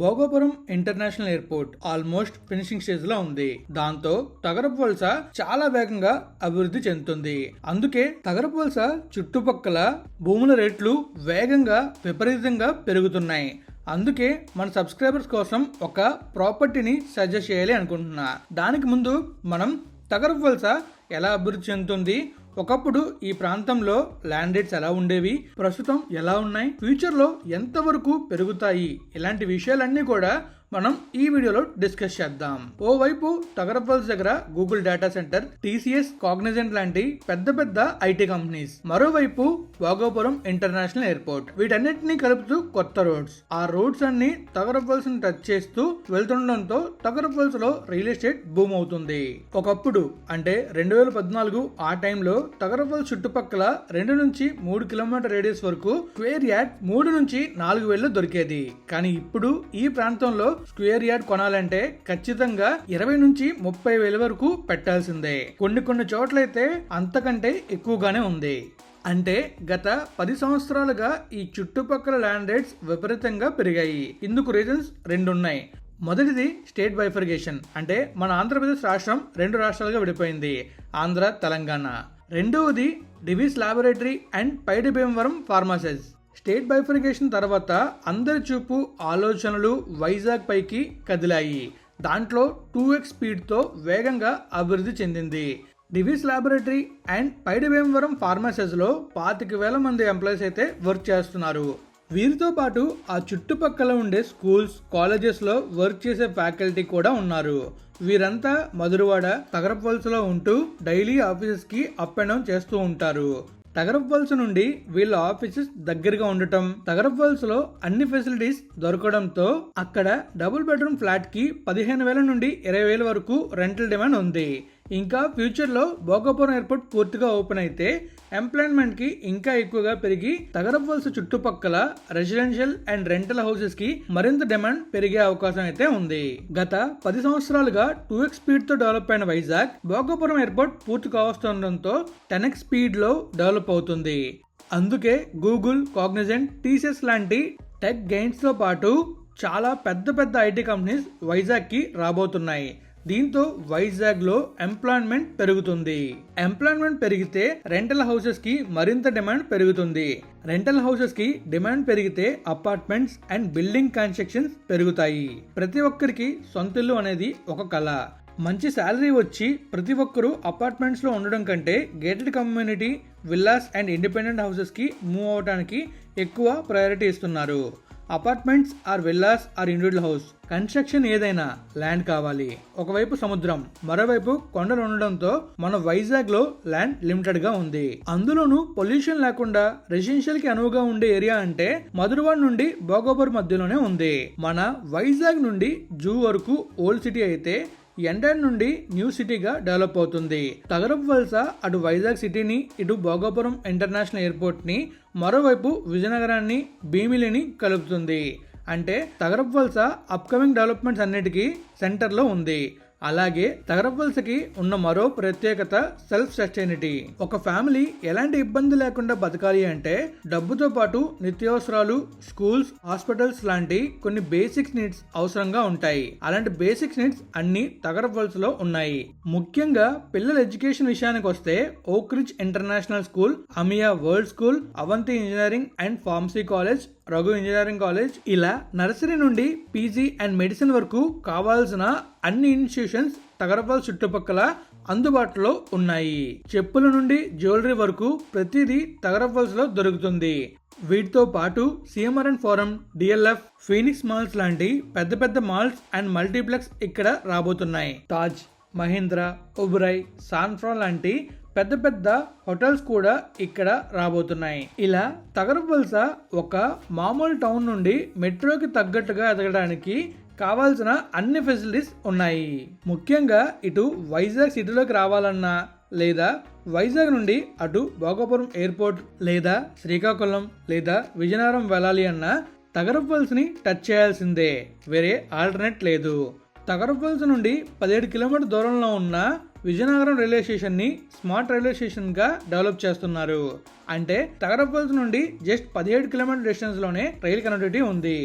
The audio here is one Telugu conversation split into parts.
Bhogapuram international airport almost finishing stage లో ఉంది. దాంతో తగరపు వలస చాలా వేగంగా అభివృద్ధి చెందుతుంది. అందుకే తగరపు వలస చుట్టుపక్కల భూముల రేట్లు వేగంగా విపరీతంగా పెరుగుతున్నాయి. అందుకే మన సబ్స్క్రైబర్స్ కోసం ఒక ప్రాపర్టీని సజెస్ట్ చేయాలి అనుకుంటున్నా. దానికి ముందు మనం తగరపు వలస ఎలా అభివృద్ధి చెందుతుంది, ఒకప్పుడు ఈ ప్రాంతంలో ల్యాండ్ రేట్స్ ఎలా ఉండేవి, ప్రస్తుతం ఎలా ఉన్నాయి, ఫ్యూచర్ లో ఎంత వరకు పెరుగుతాయి, ఇలాంటి విషయాలన్నీ కూడా మనం ఈ వీడియోలో డిస్కస్ చేద్దాం. ఓవైపు తగరపు వలస దగ్గర Google data centre, TCS, Cognizant లాంటి పెద్ద పెద్ద ఐటీ కంపెనీస్, మరోవైపు భోగాపురం ఇంటర్నేషనల్ ఎయిర్పోర్ట్, వీటన్నిటిని కలుపుతూ కొత్త రోడ్స్. ఆ రోడ్స్ అన్ని తగరపు వలసను టచ్ చేస్తూ వెళ్తుండడంతో తగరపు వలసలో రియల్ ఎస్టేట్ బూమ్ అవుతుంది. ఒకప్పుడు అంటే 2014 ఆ టైంలో తగరపు వలస చుట్టుపక్కల 2 నుంచి 3 కిలోమీటర్ రేడియస్ వరకు స్క్వేర్ యార్డ్ 3 నుంచి 4 వేలు దొరికేది. కానీ ఇప్పుడు ఈ ప్రాంతంలో స్క్వేర్ యార్డ్ కొనాలంటే ఖచ్చితంగా 20 నుంచి 30 వేల వరకు పెట్టాల్సిందే. కొన్ని చోట్లయితే అంతకంటే ఎక్కువగానే ఉంది. అంటే గత 10 సంవత్సరాలుగా ఈ చుట్టుపక్కల ల్యాండ్ రేట్స్ విపరీతంగా పెరిగాయి. ఇందుకు రీజన్స్ 2 ఉన్నాయి. మొదటిది స్టేట్ బైఫర్గేషన్, అంటే మన ఆంధ్రప్రదేశ్ రాష్ట్రం 2 రాష్ట్రాలుగా విడిపోయింది, ఆంధ్ర, తెలంగాణ. రెండవది Divi's laboratory and Paidi Bhimavaram pharmacies. State bifurcation తర్వాత అందరి చూపు ఆలోచనలు వైజాగ్ పైకి కదిలాయి. దాంట్లో 2x స్పీడ్తో వేగంగా అభివృద్ధి చెందింది. Divi's laboratory and Paidi Bhimavaram pharmacies లో 25,000 మంది ఎంప్లాయీస్ అయితే వర్క్ చేస్తున్నారు. వీరితో పాటు ఆ చుట్టుపక్కల ఉండే స్కూల్స్, కాలేజెస్ లో వర్క్ చేసే ఫ్యాకల్టీ కూడా ఉన్నారు. వీరంతా మధురవాడ, తగరపు వలసలో ఉంటూ డైలీ ఆఫీసెస్ కి అప్ అండ్ డౌన్ చేస్తూ ఉంటారు. తగరపు వలస నుండి వీళ్ళ ఆఫీసెస్ దగ్గరగా ఉండటం, తగరపు వలసలో అన్ని ఫెసిలిటీస్ దొరకడంతో అక్కడ డబుల్ బెడ్రూమ్ ఫ్లాట్ కి 15,000 నుండి 20,000 వరకు రెంటల్ డిమాండ్ ఉంది. ఇంకా ఫ్యూచర్ లో భోగాపురం ఎయిర్పోర్ట్ పూర్తిగా ఓపెన్ అయితే ఎంప్లాయ్మెంట్ కి ఇంకా ఎక్కువగా పెరిగి తగరపు వలస చుట్టుపక్కల రెసిడెన్షియల్ అండ్ రెంటల్ హౌసెస్ కి మరింత డిమాండ్ పెరిగే అవకాశం అయితే ఉంది. గత 10 సంవత్సరాలుగా 2x స్పీడ్ తో డెవలప్ అయిన వైజాగ్ భోగాపురం ఎయిర్పోర్ట్ పూర్తి కావస్తుండటంతో 10x స్పీడ్ లో డెవలప్ అవుతుంది. అందుకే గూగుల్, కాగ్నిజెంట్, టీసీఎస్ లాంటి టెక్ గెయిన్స్ తో పాటు చాలా పెద్ద ఐటీ కంపెనీస్ వైజాగ్ కి రాబోతున్నాయి. దీంతో వైజాగ్ లో ఎంప్లాయ్మెంట్ పెరుగుతుంది. ఎంప్లాయ్మెంట్ పెరిగితే రెంటల్ హౌసెస్ కి మరింత డిమాండ్ పెరుగుతుంది. రెంటల్ హౌసెస్ కి డిమాండ్ పెరిగితే అపార్ట్మెంట్స్ అండ్ బిల్డింగ్ కన్స్ట్రక్షన్స్ పెరుగుతాయి. ప్రతి ఒక్కరికి సొంత ఇల్లు అనేది ఒక కళ. మంచి శాలరీ వచ్చి ప్రతి ఒక్కరూ అపార్ట్మెంట్స్ లో ఉండడం కంటే gated community, villas and independent houses కి మూవ్ అవడానికి ఎక్కువ ప్రయారిటీ ఇస్తున్నారు. Apartments or villas or individual house, construction ఏదైనా ల్యాండ్ కావాలి. ఒకవైపు సముద్రం, మరోవైపు కొండలు ఉండడంతో మన వైజాగ్ లో ల్యాండ్ లిమిటెడ్ గా ఉంది. అందులోనూ పొల్యూషన్ లేకుండా రెసిడెన్షియల్ కి అనువుగా ఉండే ఏరియా అంటే మధురవాడ నుండి భోగాపురం మధ్యలోనే ఉంది. మన వైజాగ్ నుండి జూ వరకు ఓల్డ్ సిటీ అయితే ఎండర్ నుండి న్యూ సిటీగా డెవలప్ అవుతుంది. తగరపు వలస అటు వైజాగ్ సిటీని, ఇటు భోగాపురం ఇంటర్నేషనల్ ఎయిర్పోర్ట్ ని, మరోవైపు విజయనగరాన్ని, భీమిలిని కలుపుతుంది. అంటే తగరపు వలస అప్కమింగ్ డెవలప్మెంట్స్ అన్నిటికీ సెంటర్ లో ఉంది. అలాగే తగరపు వలసకి ఉన్న మరో ప్రత్యేకత సెల్ఫ్ సస్టైనిటీ. ఒక ఫ్యామిలీ ఎలాంటి ఇబ్బంది లేకుండా బతకాలి అంటే డబ్బుతో పాటు నిత్యావసరాలు, స్కూల్స్, హాస్పిటల్స్ లాంటి కొన్ని బేసిక్స్ నీడ్స్ అవసరంగా ఉంటాయి. అలాంటి బేసిక్స్ నీడ్స్ అన్ని తగరపు వలసలో ఉన్నాయి. ముఖ్యంగా పిల్లల ఎడ్యుకేషన్ విషయానికి వస్తే Oak Ridge international school, Amiya world school, Avanti engineering and pharmacy college, Raghu engineering college, ఇలా నర్సరీ నుండి పీజీ అండ్ మెడిసిన్ వరకు కావాల్సిన అన్ని ఇన్స్టిట్యూషన్స్ తగరపు వలస చుట్టుపక్కల అందుబాటులో ఉన్నాయి. చెప్పుల నుండి జ్యువెలరీ వరకు ప్రతిదీ తగరపు వలసలో దొరుకుతుంది. వీటితో పాటు CMR forum, DLF, Phoenix malls లాంటి పెద్ద మాల్స్ అండ్ మల్టీప్లెక్స్ ఇక్కడ రాబోతున్నాయి. తాజ్, మహీంద్రా, ఒబెరాయ్, సాన్ఫ్రా లాంటి పెద్ద హోటల్స్ కూడా ఇక్కడ రాబోతున్నాయి. ఇలా తగరపు వలస ఒక మామూలు టౌన్ నుండి మెట్రోకి తగ్గట్టుగా ఎదగడానికి కావాల్సిన అన్ని ఫెసిలిటీస్ ఉన్నాయి. ముఖ్యంగా ఇటు వైజాగ్ సిటీలోకి రావాలన్నా, లేదా వైజాగ్ నుండి అటు భోగాపురం ఎయిర్పోర్ట్ లేదా శ్రీకాకుళం లేదా విజయనగరం వెళ్ళాలి అన్నా తగరపు వలసని టచ్ చేయాల్సిందే, వేరే ఆల్టర్నేట్ లేదు. తగరపు వలస నుండి 17 కిలోమీటర్ దూరంలో ఉన్న విజయనగరం రైల్వే స్టేషన్ ని స్మార్ట్ రైల్వే స్టేషన్ గా డెవలప్ చేస్తున్నారు. అంటే తగరపు వలస నుండి జస్ట్ 17 కిలోమీటర్ డిస్టెన్స్ లోనే రైల్ కనెక్టివిటీ ఉంది.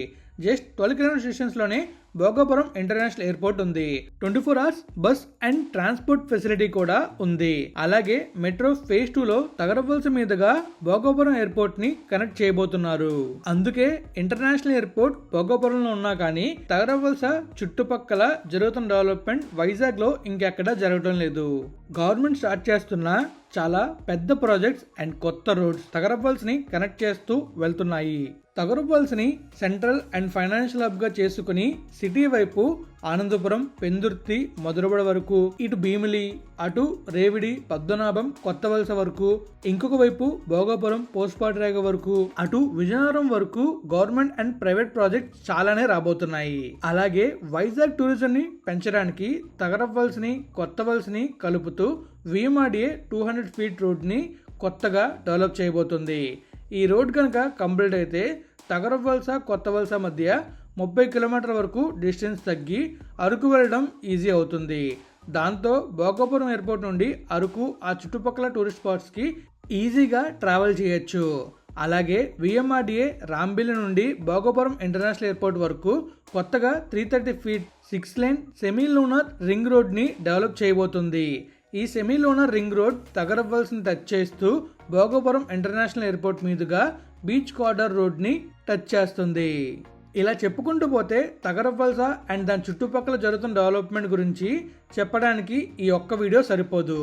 జస్ట్ 12 కిలోమీటర్ డిస్టెన్స్ లోనే భోగాపురం ఇంటర్నేషనల్ ఎయిర్పోర్ట్ ఉంది. 24 hours bus and transport facility కూడా ఉంది. అలాగే మెట్రో ఫేజ్ 2 లో తగరవలస మీదుగా భోగాపురం ఎయిర్పోర్ట్ ని కనెక్ట్ చేయబోతున్నారు. అందుకే ఇంటర్నేషనల్ ఎయిర్పోర్ట్ భోగాపురంలో ఉన్నా కానీ తగరవలస చుట్టుపక్కల జరుగుతున్న డెవలప్మెంట్ వైజాగ్ లో ఇంకెక్కడా జరగడం లేదు. గవర్నమెంట్ స్టార్ట్ చేస్తున్న చాలా పెద్ద ప్రాజెక్ట్స్ అండ్ కొత్త రోడ్స్ తగరవల్స్ ని కనెక్ట్ చేస్తూ వెళ్తున్నాయి. తగరవల్స్ ని సెంట్రల్ అండ్ ఫైనాన్షియల్ హబ్ గా చేసుకుని సిటీ వైపు ఆనందపురం, పెందుర్తి, మధురబడ వరకు, ఇటు భీమిలి, అటు రేవిడి, పద్మనాభం, కొత్తవలస వరకు, ఇంకొక వైపు భోగాపురం, పోస్పాటిరేగ వరకు, అటు విజయనగరం వరకు గవర్నమెంట్ అండ్ ప్రైవేట్ ప్రాజెక్ట్స్ చాలానే రాబోతున్నాయి. అలాగే వైజాగ్ టూరిజం ని పెంచడానికి తగరవల్స్ ని, కొత్తవలస ని కలుపుతూ VMRDA 200 ఫీట్ రోడ్ ని కొత్తగా డెవలప్ చేయబోతుంది. ఈ రోడ్ కనుక కంప్లీట్ అయితే తగరవలస, కొత్తవలస మధ్య 30 కిలోమీటర్ల వరకు డిస్టెన్స్ తగ్గి అరకు వెళ్ళడం ఈజీ అవుతుంది. దాంతో భోగాపురం ఎయిర్పోర్ట్ నుండి అరకు, ఆ చుట్టుపక్కల టూరిస్ట్ స్పాట్స్ కి ఈజీగా ట్రావెల్ చేయొచ్చు. అలాగే VMRDA రాంబిల్లి నుండి భోగాపురం ఇంటర్నేషనల్ ఎయిర్పోర్ట్ వరకు కొత్తగా 330 feet 6 lane semi lunar ring road ని డెవలప్ చేయబోతుంది. ఈ సెమీ లూనర్ రింగ్ రోడ్ తగరవల్స్ ని టచ్ చేస్తూ భోగాపురం ఇంటర్నేషనల్ ఎయిర్పోర్ట్ మీదుగా బీచ్ కార్డర్ రోడ్ ని టచ్ చేస్తుంది. ఇలా చెప్పుకుంటూ పోతే తగరవల్స అండ్ దాని చుట్టుపక్కల జరుగుతున్న డెవలప్మెంట్ గురించి చెప్పడానికి ఈ ఒక్క వీడియో సరిపోదు.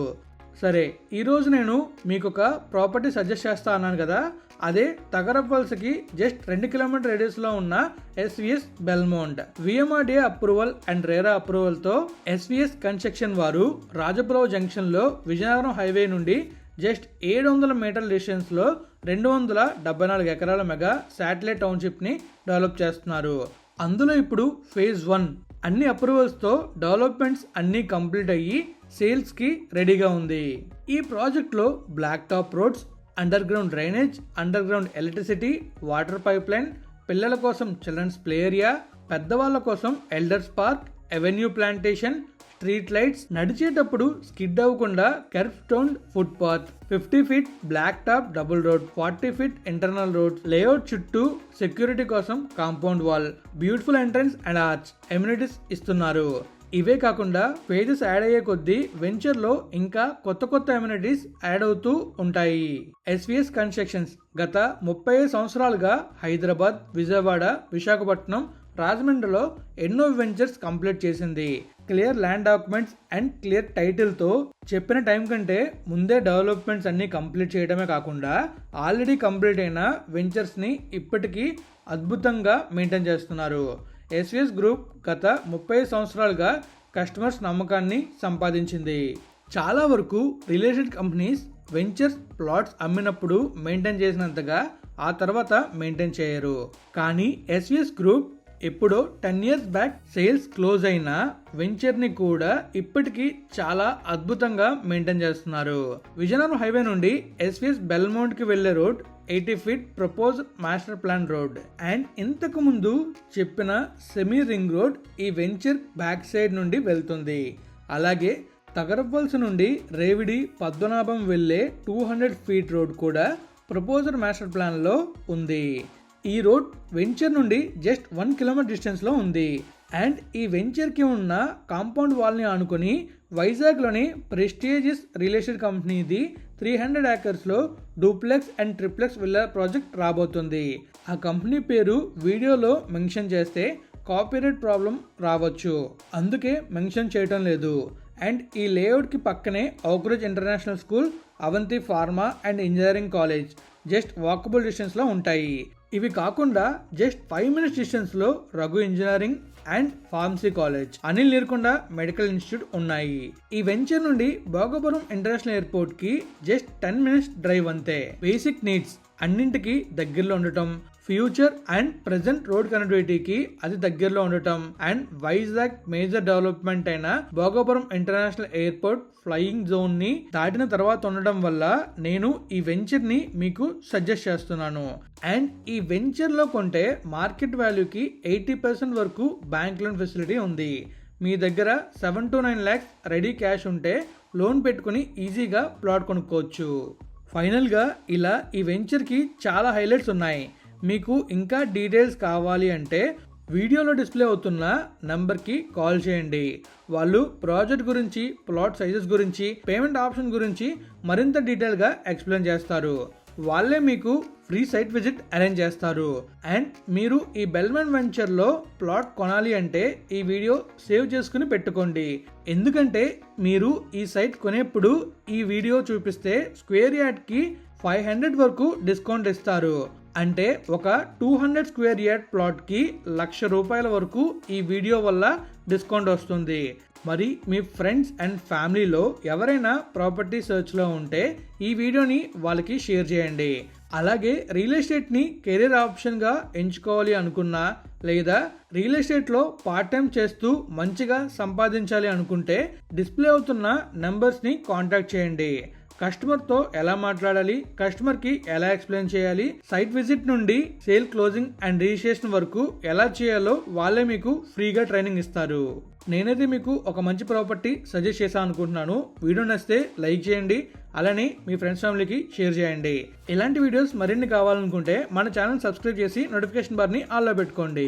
సరే, ఈరోజు నేను మీకు ఒక ప్రాపర్టీ సజెస్ట్ చేస్తా అన్నాను కదా, అదే తగరవల్సకి జస్ట్ 2 కిలోమీటర్ రేడియస్ లో ఉన్న SVS బెల్మౌంట్. VMRDA approval and RERA approval తో SVS కన్స్ట్రక్షన్ వారు రాజపురం జంక్షన్ లో విజయనగరం హైవే నుండి జస్ట్ 700 మీటర్ల డిస్టెన్స్ లో 274 ఎకరాల మెగా శాటిలైట్ టౌన్షిప్ ని డెవలప్ చేస్తున్నారు. అందులో ఇప్పుడు ఫేజ్ 1 అన్ని అప్రూవల్స్ తో డెవలప్మెంట్స్ అన్ని కంప్లీట్ అయ్యి సేల్స్ కి రెడీగా ఉంది. ఈ ప్రాజెక్ట్ లో black top roads, underground drainage, underground electricity, water pipeline, పిల్లల కోసం చిల్డ్రన్స్ ప్లే ఏరియా, పెద్దవాళ్ళ కోసం elders park, avenue plantation, street lights, నడిచేటప్పుడు స్కిడ్ అవ్వకుండా curve stone footpath, 50 feet black top double road, 40 feet internal road, layout చుట్టూ సెక్యూరిటీ కోసం compound wall, beautiful entrance and arch amenities ఇస్తున్నారు. ఇవే కాకుండా పేజెస్ యాడ్ అయ్యే కొద్దీ వెంచర్ లో ఇంకా కొత్త కొత్త ఎమ్యూనిటీస్ యాడ్ అవుతూ ఉంటాయి. SVS కన్స్ట్రక్షన్స్ గత 35 సంవత్సరాలుగా హైదరాబాద్, విజయవాడ, విశాఖపట్నం, రాజమండ్రిలో ఎన్నో వెంచర్స్ కంప్లీట్ చేసింది. Clear land documents and clear title తో చెప్పిన టైం కంటే ముందే డెవలప్మెంట్స్ అన్ని కంప్లీట్ చేయడమే కాకుండా ఆల్రెడీ కంప్లీట్ అయిన వెంచర్స్ ని ఇప్పటికీ అద్భుతంగా మెయింటైన్ చేస్తున్నారు. SVS గ్రూప్ గత 30 సంవత్సరాలుగా కస్టమర్స్ నమ్మకాన్ని సంపాదించింది. చాలా వరకు real estate companies ventures plots అమ్మినప్పుడు మెయింటైన్ చేసినంతగా ఆ తర్వాత మెయింటైన్ చేయరు. కానీ SVS గ్రూప్ ఎప్పుడో 10 years బ్యాక్ సేల్స్ క్లోజ్ అయిన వెంచర్ ని కూడా ఇప్పటికీ చాలా అద్భుతంగా మెయింటైన్ చేస్తున్నారు. విజయనగరం హైవే నుండి SVS బెల్మౌంట్ కి వెళ్లే road 80 feet propose master plan road and ఇంతకు ముందు చెప్పిన సెమీ రింగ్ రోడ్ ఈ వెంచర్ బ్యాక్ సైడ్ నుండి వెళ్తుంది. అలాగే తగరవల్స నుండి రేవిడి, పద్మనాభం వెళ్లే 200 ఫీట్ రోడ్ కూడా ప్రపోజర్ మాస్టర్ ప్లాన్ లో ఉంది. ఈ రోడ్ వెంచర్ నుండి జస్ట్ 1 కిలోమీటర్ డిస్టెన్స్ లో ఉంది. అండ్ ఈ వెంచర్ కి ఉన్న కాంపౌండ్ వాల్ ని ఆనుకొని వైజాగ్ లోని ప్రెస్టీజియస్ రియల్ ఎస్టేట్ కంపెనీది 300 acres లో duplex and triplex villa project రాబోతుంది. ఆ కంపెనీ పేరు వీడియోలో మెన్షన్ చేస్తే కాపీరైట్ ప్రాబ్లం రావచ్చు, అందుకే మెన్షన్ చేయటం లేదు. అండ్ ఈ లేఅవుట్ కి పక్కనే Oakridge international school, Avanti pharma and engineering college just walkable distance లో ఉంటాయి. ఇవి కాకుండా జస్ట్ 5 minutes డిస్టెన్స్ లో Raghu engineering and pharmacy college, Anil Neerukonda medical institute ఉన్నాయి. ఈ వెంచర్ నుండి భోగాపురం ఇంటర్నేషనల్ ఎయిర్పోర్ట్ కి జస్ట్ 10 minutes డ్రైవ్ అంతే. బేసిక్ నీడ్స్ అన్నింటికి దగ్గరలో ఉండటం, ఫ్యూచర్ అండ్ ప్రెసెంట్ రోడ్ కనెక్టివిటీకి అది దగ్గరలో ఉండటం అండ్ వైజాగ్ మేజర్ డెవలప్మెంట్ అయిన Bhogapuram international airport flying zone ని దాటిన తర్వాత ఉండడం వల్ల నేను ఈ వెంచర్ ని మీకు సజెస్ట్ చేస్తున్నాను. అండ్ ఈ వెంచర్ లో కొంటే మార్కెట్ వాల్యూకి 80% వరకు బ్యాంక్ లోన్ ఫెసిలిటీ ఉంది. మీ దగ్గర 7 to 9 lakhs రెడీ క్యాష్ ఉంటే లోన్ పెట్టుకుని ఈజీగా ప్లాట్ కొనుక్కోవచ్చు. ఫైనల్ గా ఇలా ఈ వెంచర్ కి చాలా హైలైట్స్ ఉన్నాయి. మీకు ఇంకా డీటెయిల్స్ కావాలి అంటే వీడియోలో డిస్ప్లే అవుతున్న నంబర్కి కాల్ చేయండి. వాళ్ళు ప్రాజెక్ట్ గురించి, ప్లాట్ సైజెస్ గురించి, పేమెంట్ ఆప్షన్ గురించి మరింత డీటెయిల్గా ఎక్స్ప్లెయిన్ చేస్తారు. వాళ్ళే మీకు ఫ్రీ సైట్ విజిట్ అరేంజ్ చేస్తారు. అండ్ మీరు ఈ బెల్మన్ వెంచర్లో ప్లాట్ కొనాలి అంటే ఈ వీడియో సేవ్ చేసుకుని పెట్టుకోండి. ఎందుకంటే మీరు ఈ సైట్ కొనేప్పుడు ఈ వీడియో చూపిస్తే స్క్వేర్ యార్డ్కి 500 వరకు డిస్కౌంట్ ఇస్తారు. అంటే ఒక 200 స్క్వేర్ యార్డ్ ప్లాట్కి ₹1,00,000 వరకు ఈ వీడియో వల్ల డిస్కౌంట్ వస్తుంది. మరి మీ ఫ్రెండ్స్ అండ్ ఫ్యామిలీలో ఎవరైనా ప్రాపర్టీ సర్చ్లో ఉంటే ఈ వీడియోని వాళ్ళకి షేర్ చేయండి. అలాగే రియల్ ఎస్టేట్ని కెరీర్ ఆప్షన్గా ఎంచుకోవాలి అనుకున్నా, లేదా రియల్ ఎస్టేట్లో పార్ట్ టైం చేస్తూ మంచిగా సంపాదించాలి అనుకుంటే డిస్ప్లే అవుతున్న నెంబర్స్ని కాంటాక్ట్ చేయండి. కస్టమర్తో ఎలా మాట్లాడాలి, కస్టమర్కి ఎలా ఎక్స్ప్లెయిన్ చేయాలి, సైట్ విజిట్ నుండి సేల్ క్లోజింగ్ అండ్ రిజిస్ట్రేషన్ వరకు ఎలా చేయాలో వాళ్ళే మీకు ఫ్రీగా ట్రైనింగ్ ఇస్తారు. నేనైతే మీకు ఒక మంచి ప్రాపర్టీ సజెస్ట్ చేశాను అనుకుంటున్నాను. వీడియో నచ్చితే లైక్ చేయండి, అలానే మీ ఫ్రెండ్స్ ఫ్యామిలీకి షేర్ చేయండి. ఇలాంటి వీడియోస్ మరిన్ని కావాలనుకుంటే మన ఛానల్ సబ్స్క్రైబ్ చేసి నోటిఫికేషన్ బార్ని ఆన్లో పెట్టుకోండి.